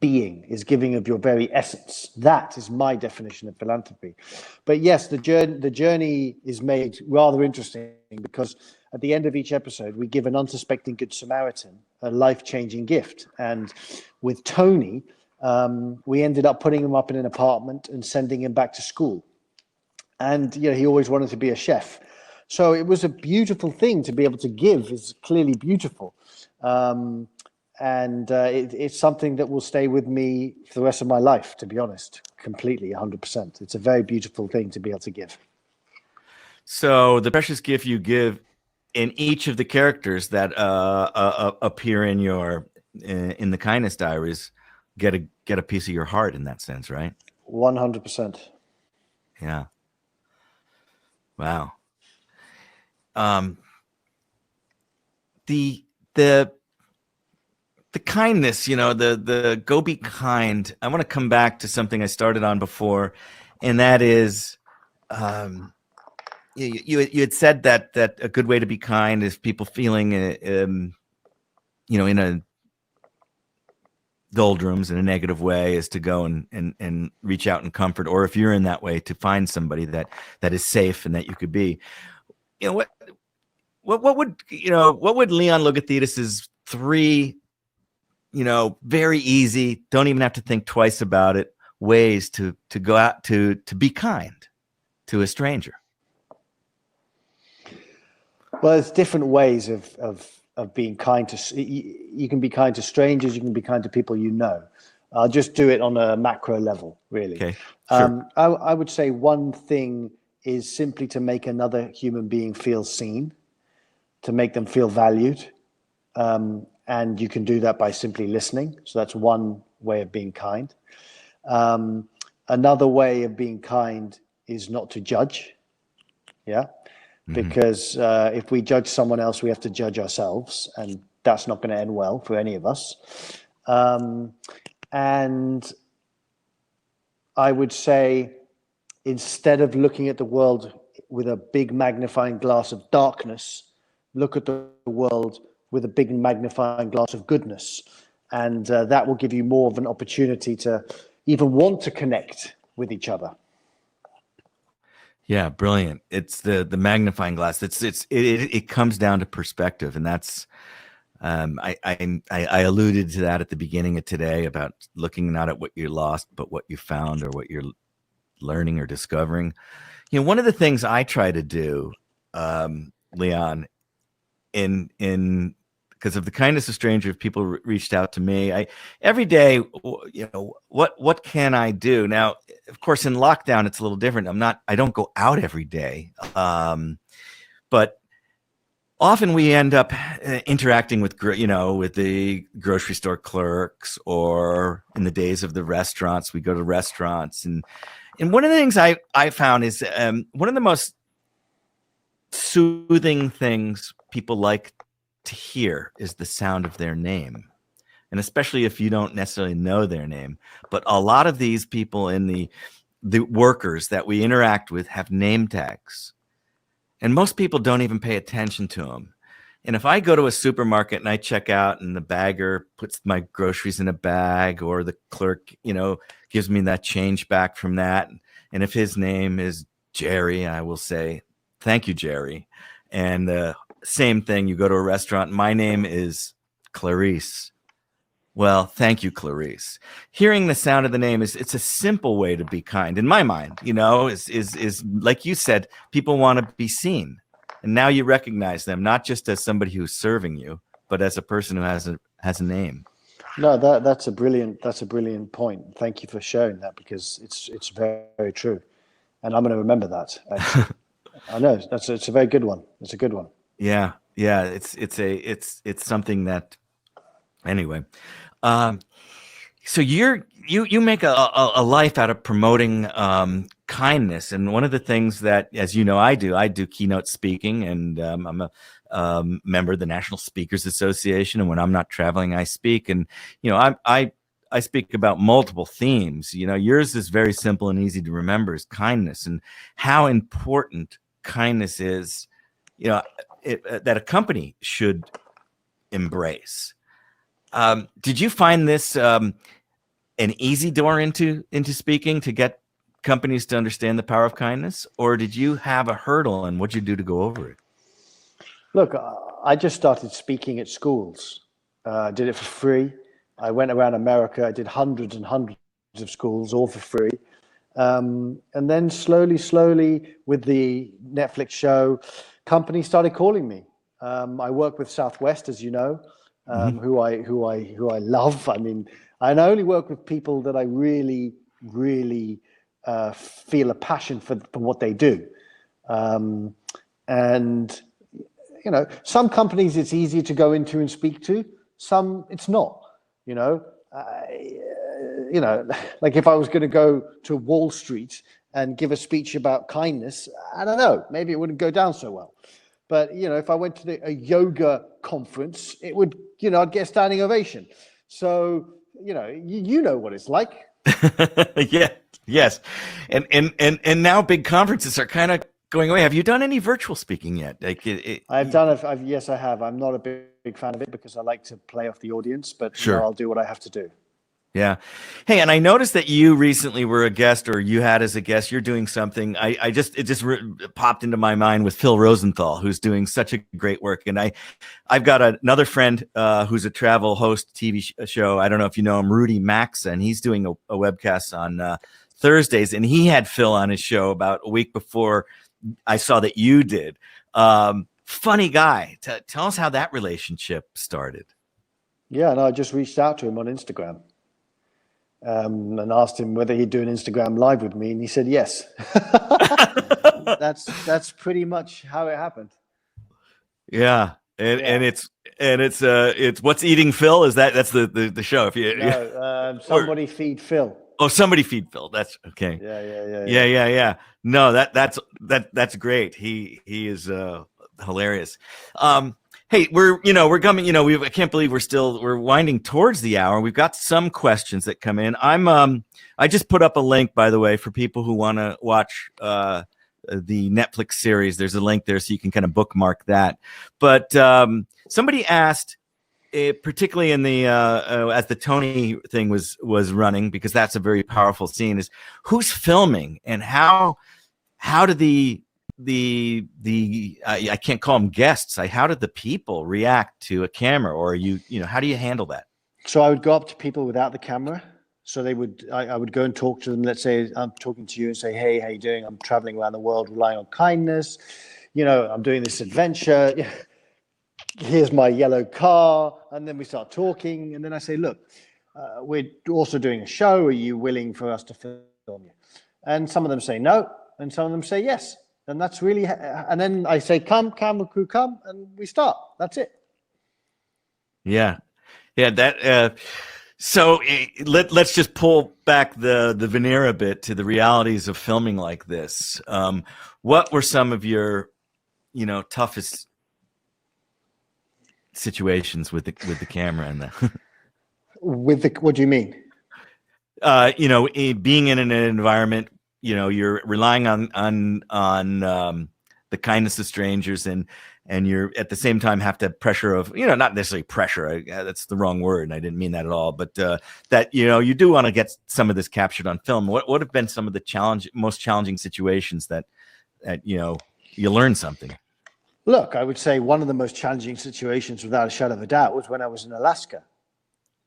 being, is giving of your very essence. That is my definition of philanthropy. But yes, the journey is made rather interesting because at the end of each episode, we give an unsuspecting Good Samaritan a life-changing gift. And with Tony, we ended up putting him up in an apartment and sending him back to school. And he always wanted to be a chef. So it was a beautiful thing to be able to give. Is clearly beautiful. It's something that will stay with me for the rest of my life, to be honest, completely, 100%. It's a very beautiful thing to be able to give. So the precious gift you give in each of the characters that appear in the Kindness Diaries get a piece of your heart in that sense, right? 100%. Yeah. Wow. Um, the the the kindness, the go be kind. I want to come back to something I started on before, and that is, you had said that a good way to be kind is people feeling, in a doldrums in a negative way, is to go and reach out and comfort, or if you're in that way, to find somebody that is safe and that you could be. What would Leon Logothetis's 3, very easy, don't even have to think twice about it, ways to go out to be kind to a stranger? Well, there's different ways of being kind to. You can be kind to strangers. You can be kind to people you know. I'll just do it on a macro level, really. Okay. Sure. I would say one thing is simply to make another human being feel seen, to make them feel valued. And you can do that by simply listening. So that's one way of being kind. Another way of being kind is not to judge. Yeah. Because if we judge someone else, we have to judge ourselves, and that's not going to end well for any of us. And I would say, instead of looking at the world with a big magnifying glass of darkness, look at the world with a big magnifying glass of goodness. And that will give you more of an opportunity to even want to connect with each other. Yeah, brilliant. It's the magnifying glass. It comes down to perspective, and that's I alluded to that at the beginning of today about looking not at what you lost, but what you found, or what you're learning or discovering. One of the things I try to do, Leon, in because of the kindness of stranger, if people reached out to me, every day, what can I do? Now, of course, in lockdown, it's a little different. I don't go out every day. But often we end up interacting with the grocery store clerks, or in the days of the restaurants, we go to restaurants. And one of the things I found is one of the most soothing things people like to hear is the sound of their name. And especially if you don't necessarily know their name. But a lot of these people in the workers that we interact with have name tags. And most people don't even pay attention to them. And if I go to a supermarket and I check out, and the bagger puts my groceries in a bag, or the clerk, gives me that change back from that, and if his name is Jerry, I will say, "Thank you, Jerry." And same thing, you go to a restaurant, my name is Clarice. Well, thank you, Clarice. Hearing the sound of the name it's a simple way to be kind in my mind. Is like you said, people want to be seen, and now you recognize them not just as somebody who's serving you, but as a person who has a name. No, that's a brilliant point. Thank you for sharing that, because it's very, very true, and I'm going to remember that. Actually. I know it's a very good one. It's a good one. Yeah. It's something that, anyway. So you make a life out of promoting kindness, and one of the things that, as you know, I do keynote speaking, and I'm a member of the National Speakers Association, and when I'm not traveling, I speak, and I speak about multiple themes. Yours is very simple and easy to remember, is kindness, and how important kindness is, that a company should embrace. Did you find this an easy door into speaking, to get companies to understand the power of kindness, or did you have a hurdle, and what'd you do to go over it? Look, I just started speaking at schools. Did it for free. I went around America. I did hundreds and hundreds of schools, all for free. And then slowly, with the Netflix show, companies started calling me. I work with Southwest, as you know, who I love. I mean, I only work with people that I really, really feel a passion for what they do. And some companies it's easy to go into and speak to. Some it's not. Like if I was going to go to Wall Street and give a speech about kindness, I don't know, maybe it wouldn't go down so well. But, if I went to a yoga conference, it would, I'd get a standing ovation. So, you know what it's like. Yeah. Yes. And now big conferences are kind of going away. Have you done any virtual speaking yet? Yes, I have. I'm not a big fan of it because I like to play off the audience, but sure. I'll do what I have to do. Yeah. Hey, and I noticed that you recently were a guest, or you had as a guest, you're doing something. It just popped into my mind with Phil Rosenthal, who's doing such a great work. And I've got another friend who's a travel host TV show. I don't know if you know him, Rudy Maxa, and he's doing a webcast on Thursdays. And he had Phil on his show about a week before I saw that you did. Funny guy. Tell us how that relationship started. Yeah, and I just reached out to him on Instagram. And asked him whether he'd do an Instagram live with me, and he said yes. That's pretty much how it happened. Yeah, and it's What's Eating Phil? Is that's the show? If you somebody feed Phil. Oh, somebody feed Phil. That's okay. Yeah. No, that's great. He is hilarious. Hey, we're coming, I can't believe we're winding towards the hour. We've got some questions that come in. I just put up a link, by the way, for people who want to watch the Netflix series. There's a link there so you can kind of bookmark that. But somebody asked, particularly in the as the Tony thing was running, because that's a very powerful scene, is who's filming and how do I can't call them guests. How did the people react to a camera, or how do you handle that? So I would go up to people without the camera. So I would go and talk to them. Let's say I'm talking to you and say, hey, how you doing? I'm traveling around the world, relying on kindness. I'm doing this adventure. Here's my yellow car. And then we start talking. And then I say, look, we're also doing a show. Are you willing for us to film you? And some of them say no. And some of them say yes. And that's really, and then I say, come, camera crew, come, and we start. That's it. Yeah. So let's just pull back the veneer a bit to the realities of filming like this. What were some of your, toughest situations with the camera and the what do you mean? Being in an environment, you're relying on the kindness of strangers, and you're at the same time have to pressure of, not necessarily pressure. That's the wrong word. And I didn't mean that at all. But that, you do want to get some of this captured on film. What have been some of the most challenging situations that you learn something? Look, I would say one of the most challenging situations, without a shadow of a doubt, was when I was in Alaska.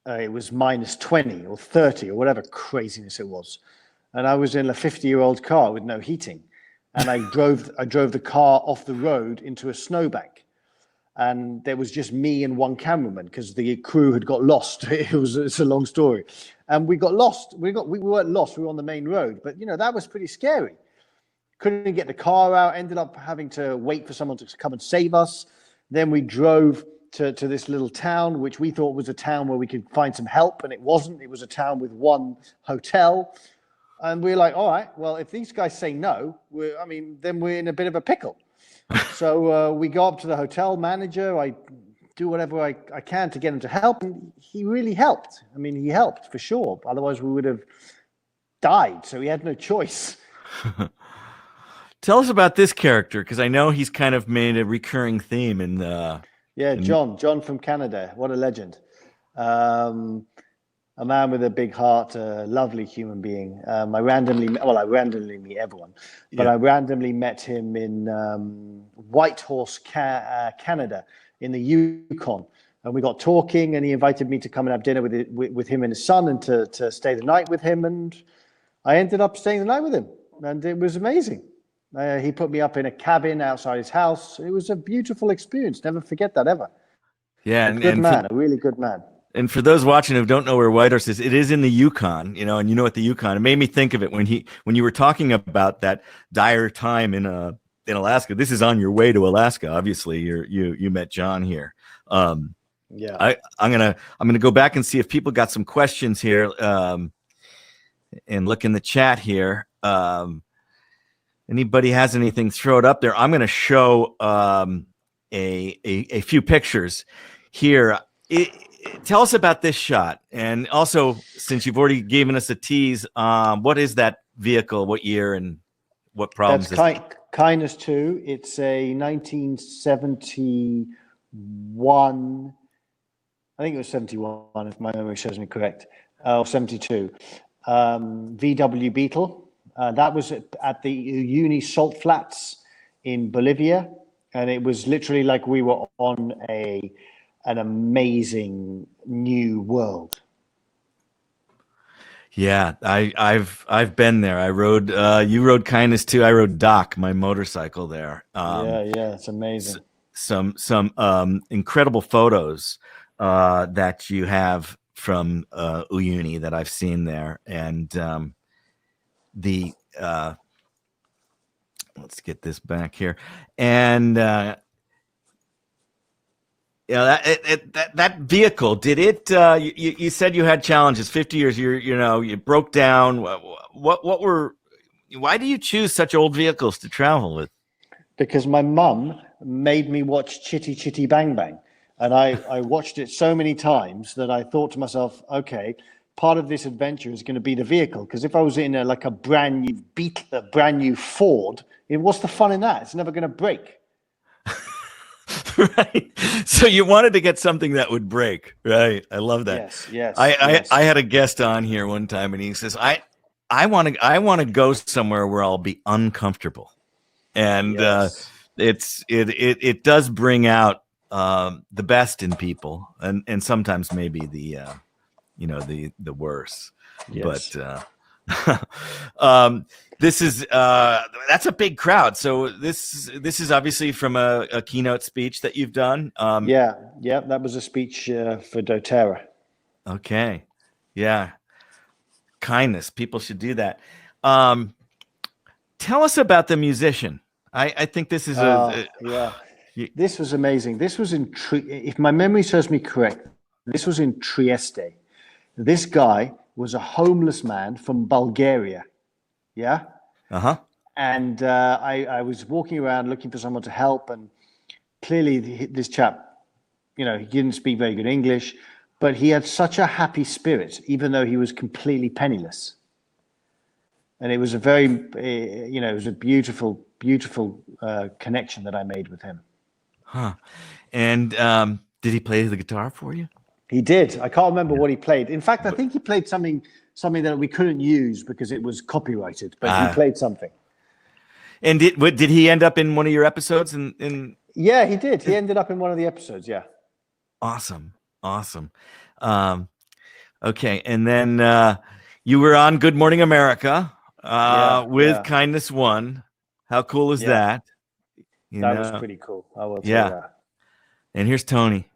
It was -20 or 30 or whatever craziness it was. And I was in a 50-year-old car with no heating. And I drove the car off the road into a snowbank. And there was just me and one cameraman because the crew had got lost. It's a long story. And we got lost. We weren't lost. We were on the main road. But, that was pretty scary. Couldn't get the car out. Ended up having to wait for someone to come and save us. Then we drove to this little town, which we thought was a town where we could find some help. And it wasn't. It was a town with one hotel. And we're like, all right, well, if these guys say no, then we're in a bit of a pickle. So we go up to the hotel manager. I do whatever I can to get him to help. And he really helped. He helped for sure. Otherwise, we would have died. So he had no choice. Tell us about this character, because I know he's kind of made a recurring theme in the... Yeah, John from Canada. What a legend. A man with a big heart, a lovely human being. I randomly meet everyone, but I randomly met him in Whitehorse, Canada, in the Yukon. And we got talking, and he invited me to come and have dinner with him and his son, and to stay the night with him. And I ended up staying the night with him, and it was amazing. He put me up in a cabin outside his house. It was a beautiful experience. Never forget that ever. Yeah, a really good man. And for those watching who don't know where Whitehorse is, it is in the Yukon, and at the Yukon. It made me think of it when you were talking about that dire time in Alaska. This is on your way to Alaska. Obviously, you met John here. Yeah, I'm gonna go back and see if people got some questions here, and look in the chat here. Anybody has anything, throw it up there. I'm going to show a few pictures here. Tell us about this shot, and also, since you've already given us a tease, what is that vehicle? What year and what problems? That's Kindness 2. It's a 1971. I think it was 71, if my memory serves me correct, or 72. VW Beetle. That was at the Uyuni Salt Flats in Bolivia, and it was literally like we were on an amazing new world. Yeah, I've been there. I rode. You rode Kindness too. I rode Doc, my motorcycle there. Yeah, it's amazing. Some incredible photos that you have from Uyuni that I've seen there, and let's get this back here, and that vehicle, did it? You said you had challenges. 50 years, you broke down. Why do you choose such old vehicles to travel with? Because my mum made me watch Chitty Chitty Bang Bang, and I watched it so many times that I thought to myself, okay, part of this adventure is going to be the vehicle. Because if I was in a brand new Beetle, a brand new Ford, what's the fun in that? It's never going to break. Right. So you wanted to get something that would break, right? I love that. Yes. I had a guest on here one time, and he says, I want to go somewhere where I'll be uncomfortable, and it does bring out the best in people, and sometimes maybe the worst. Yes. But this is that's a big crowd. So this is obviously from a keynote speech that you've done. That was a speech for doTERRA. Okay, yeah, Kindness. People should do that. Tell us about the musician. I think this is This was amazing. This was in if my memory serves me correct, this was in Trieste. This guy was a homeless man from Bulgaria. Yeah. And I was walking around looking for someone to help, and clearly this chap, he didn't speak very good English, but he had such a happy spirit, even though he was completely penniless. And it was a very, it was a beautiful, beautiful connection that I made with him. Huh. And did he play the guitar for you? He did. I can't remember what he played. In fact, I think he played something that we couldn't use because it was copyrighted, but he played something. And did he end up in one of your episodes? Yeah, he did. He ended up in one of the episodes. Yeah. Awesome. Okay, and then you were on Good Morning America with Kindness 1. How cool is that? That was pretty cool. I will tell you that. And here's Tony.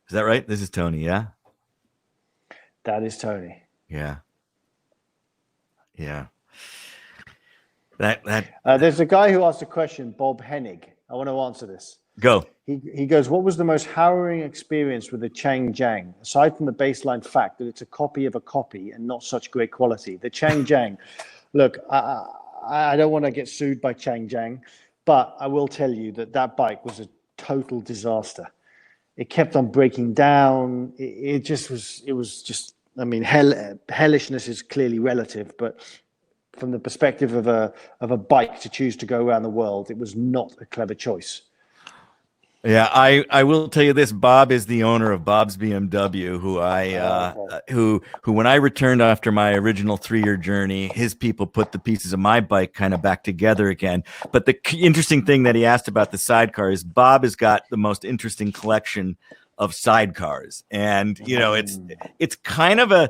Is that right? This is Tony, yeah? That is Tony. Yeah. There's a guy who asked a question, Bob Hennig. I want to answer this. Go. He goes, what was the most harrowing experience with the Chang Jiang, aside from the baseline fact that it's a copy of a copy and not such great quality? The Chang Jiang. Look, I don't want to get sued by Chang Jiang, but I will tell you that bike was a total disaster. It kept on breaking down. It was just, I mean, hellishness is clearly relative, but from the perspective of a bike to choose to go around the world, it was not a clever choice. Yeah, I will tell you this. Bob is the owner of Bob's BMW, who when I returned after my original 3-year journey, his people put the pieces of my bike kind of back together again. But the interesting thing that he asked about the sidecar is Bob has got the most interesting collection of sidecars, and it's kind of a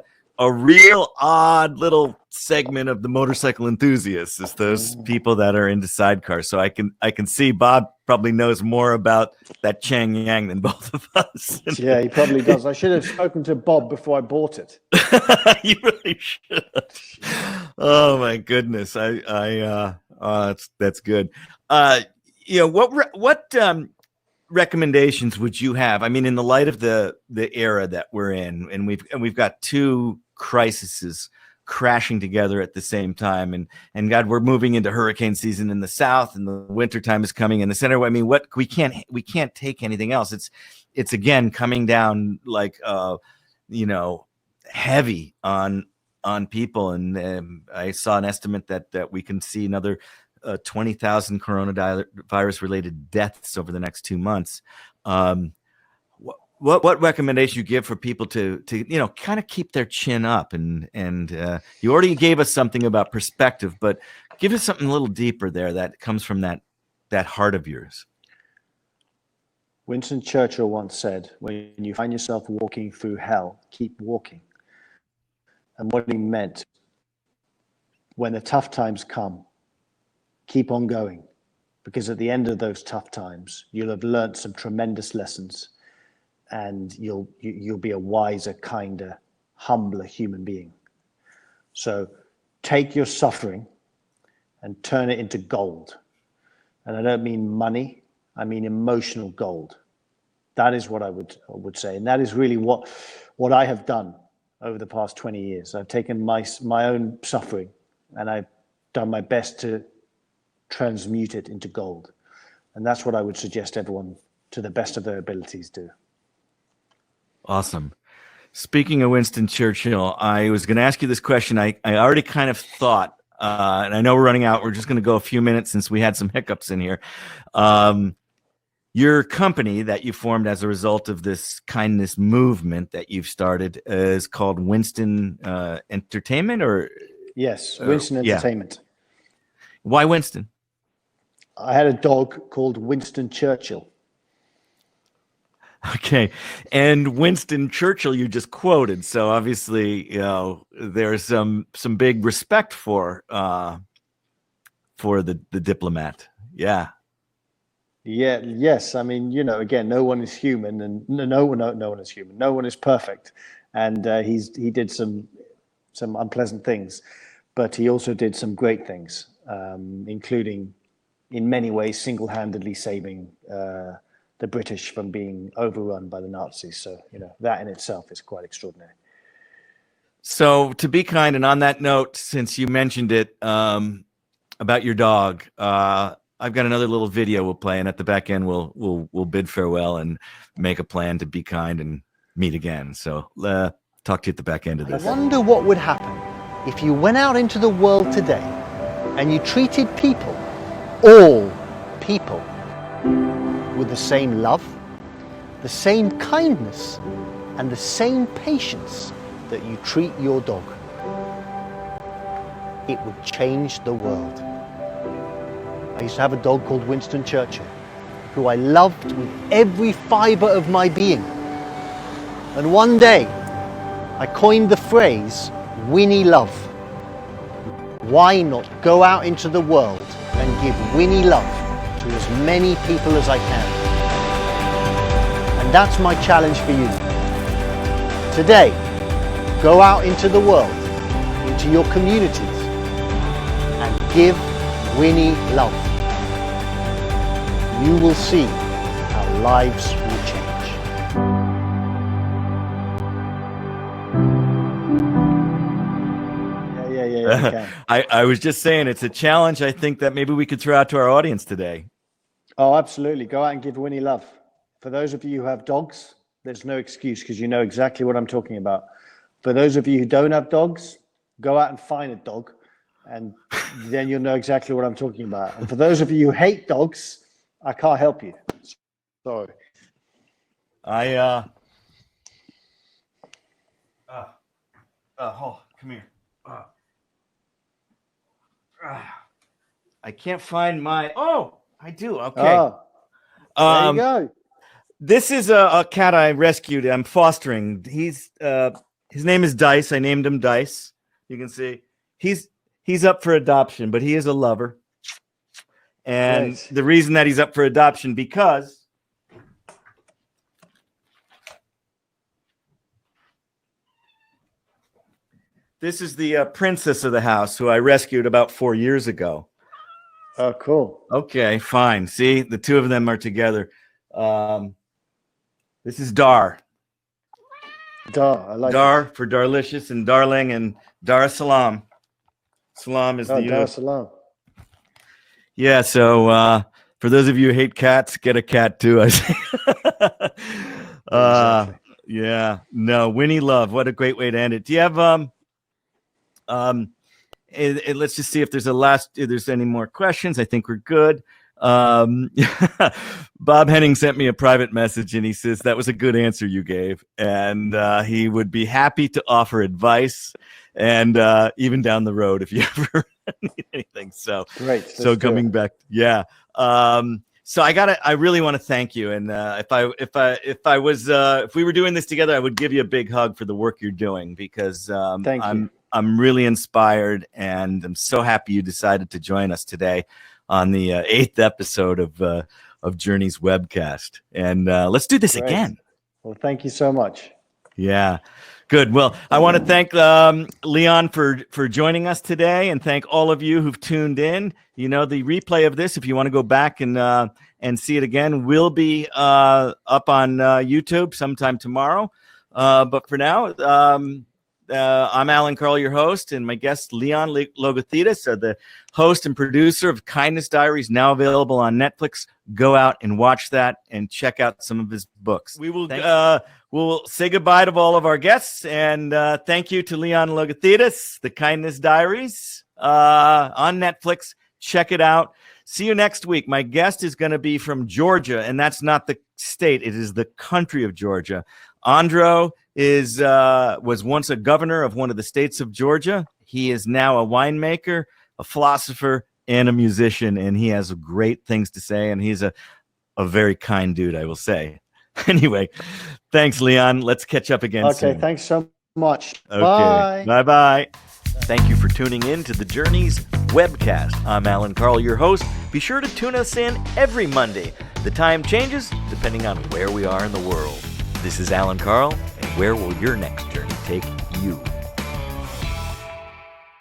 real odd little segment of the motorcycle enthusiasts is those people that are into sidecars. So I can see Bob probably knows more about that Chang Yang than both of us. Yeah, he probably does. I should have spoken to Bob before I bought it. You really should. Oh my goodness. That's good. What recommendations would you have? I mean, in the light of the era that we're in, and we've got two crises, crashing together at the same time. And God, we're moving into hurricane season in the south, and the winter time is coming in the center. I mean, what we can't take anything else. It's again coming down like heavy on people. And I saw an estimate that we can see another 20,000 coronavirus related deaths over the next 2 months. What recommendation you give for people to kind of keep their chin up, and you already gave us something about perspective, but give us something a little deeper there that comes from that heart of yours. Winston Churchill once said, when you find yourself walking through hell, keep walking. And what he meant, when the tough times come, keep on going, because at the end of those tough times, you'll have learned some tremendous lessons, and you'll be a wiser, kinder, humbler human being. So take your suffering and turn it into gold. And I don't mean money, I mean emotional gold. That is what I would say. And that is really what I have done over the past 20 years. I've taken my own suffering, and I've done my best to transmute it into gold. And that's what I would suggest everyone, to the best of their abilities, do. Awesome. Speaking of Winston Churchill, I was going to ask you this question. I already kind of thought, and I know we're running out. We're just going to go a few minutes since we had some hiccups in here. Your company that you formed as a result of this kindness movement that you've started is called Winston Entertainment, or? Yes, Winston Entertainment. Yeah. Why Winston? I had a dog called Winston Churchill. Okay. And Winston Churchill you just quoted. So obviously, there's some big respect for the diplomat. Yeah. Yeah. Yes. I mean, again, no one is human, and no one is human. No one is perfect. And he did some unpleasant things, but he also did some great things, including in many ways single-handedly saving the British from being overrun by the Nazis. So, that in itself is quite extraordinary. So to be kind, and on that note, since you mentioned it about your dog, I've got another little video we'll play, and at the back end we'll bid farewell and make a plan to be kind and meet again. So talk to you at the back end of this. I wonder what would happen if you went out into the world today and you treated people, all people, with the same love, the same kindness, and the same patience that you treat your dog. It would change the world. I used to have a dog called Winston Churchill, who I loved with every fiber of my being. And one day, I coined the phrase, Winnie love. Why not go out into the world and give Winnie love to as many people as I can? And that's my challenge for you. Today, go out into the world, into your communities, and give Winnie love. You will see how lives will change. Yeah. I was just saying, it's a challenge I think that maybe we could throw out to our audience today. Oh, absolutely. Go out and give Winnie love. For those of you who have dogs, there's no excuse, because you know exactly what I'm talking about. For those of you who don't have dogs, go out and find a dog, and then you'll know exactly what I'm talking about. And for those of you who hate dogs, I can't help you. Sorry. Come here. I can't find my. Oh, I do. Okay. Oh, there you go. This is a cat I rescued. I'm fostering. His name is Dice. I named him Dice. You can see he's up for adoption, but he is a lover. And Right. the reason that he's up for adoption, because this is the princess of the house who I rescued about 4 years ago. Oh, cool. Okay, fine. See, the two of them are together. This is Dar. Dar. I like Dar for Darlicious and Darling and Dar es Salaam. Salam is it. the Dar es Salaam. Yeah, so for those of you who hate cats, get a cat too, I say. Exactly. Yeah. No, Winnie Love. What a great way to end it. Do you have let's just see if there's any more questions. I think we're good. Bob Henning sent me a private message and he says that was a good answer you gave, and he would be happy to offer advice and even down the road if you ever need anything. So Great. So coming back, yeah. So I really want to thank you. And if we were doing this together, I would give you a big hug for the work you're doing, because Thank you. I'm really inspired, and I'm so happy you decided to join us today on the 8th episode of Journey's Webcast. And let's do this Great. again. Well, thank you so much. Yeah. Good. Well, I want to thank Leon for joining us today, and thank all of you who've tuned in. You know, the replay of this, if you want to go back and see it again, will be up on YouTube sometime tomorrow. But for now, I'm Allan, Karl, your host, and my guest, Leon Logothetis, the host and producer of Kindness Diaries, now available on Netflix. Go out and watch that and check out some of his books. We will we'll say goodbye to all of our guests, and thank you to Leon Logothetis, the Kindness Diaries on Netflix. Check it out. See you next week. My guest is going to be from Georgia, and that's not the state. It is the country of Georgia. Andro was once a governor of one of the states of Georgia. He is now a winemaker, a philosopher, and a musician, and he has great things to say, and he's a very kind dude, I will say. Anyway, thanks, Leon. Let's catch up again soon. Okay, thanks so much. Okay. Bye. Bye-bye. Thank you for tuning in to the Journeys Webcast. I'm Allan, Karl, your host. Be sure to tune us in every Monday. The time changes depending on where we are in the world. This is Allan, Karl, and where will your next journey take you?